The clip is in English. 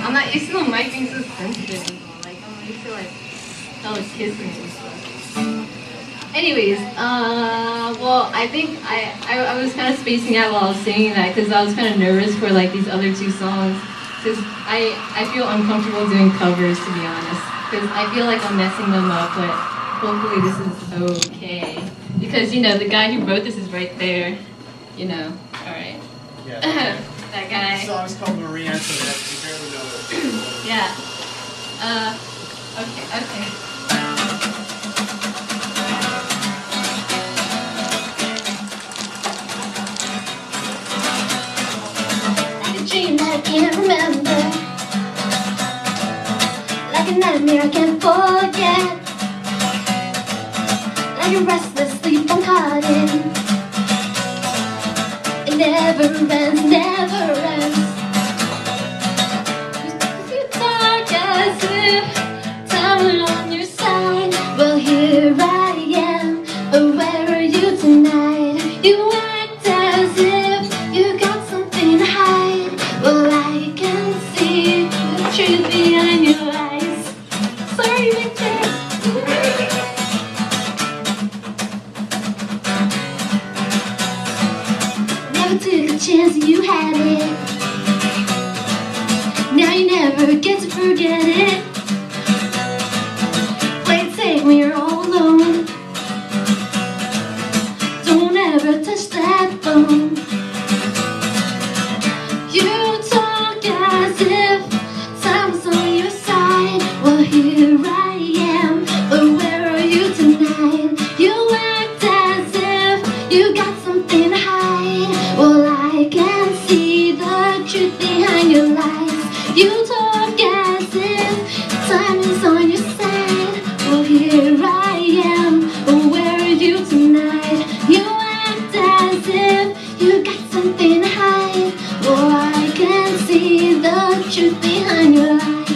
I'm not used to the mic being so sensitive anymore. Like, I'm used to like, kissing and stuff. Anyways, well, I think I was kind of spacing out while I was singing that because I was kind of nervous for like these other two songs. Because I feel uncomfortable doing covers, to be honest. Because I feel like I'm messing them up, but hopefully this is okay. Because, you know, the guy who wrote this is right there. You know, alright. Yeah. That guy. The song's called Marie Antoinette. You barely know it. Yeah. Okay. Like a dream that I can't remember, like a nightmare I can't forget, like a restless sleep I'm caught in. It never ends, never ends. You talk as if time was on your side. Well, here I am. Oh, where are you tonight? You act as if you got something to hide. Well, I can see the truth behind your eyes. Sorry, Victor. Never took a chance, you had it. Now you never get to forget it. Play it safe when you're all alone. Don't ever touch that phone. You talk as if time was on your side. Well, here I am. Oh, where are you tonight? You act as if you got something to hide. Well, I can see the truth behind your lies. You talk as if time is on your side. Well, here I am. Oh, where are you tonight? You act as if you got something to hide. Well, I can see the truth behind your lies.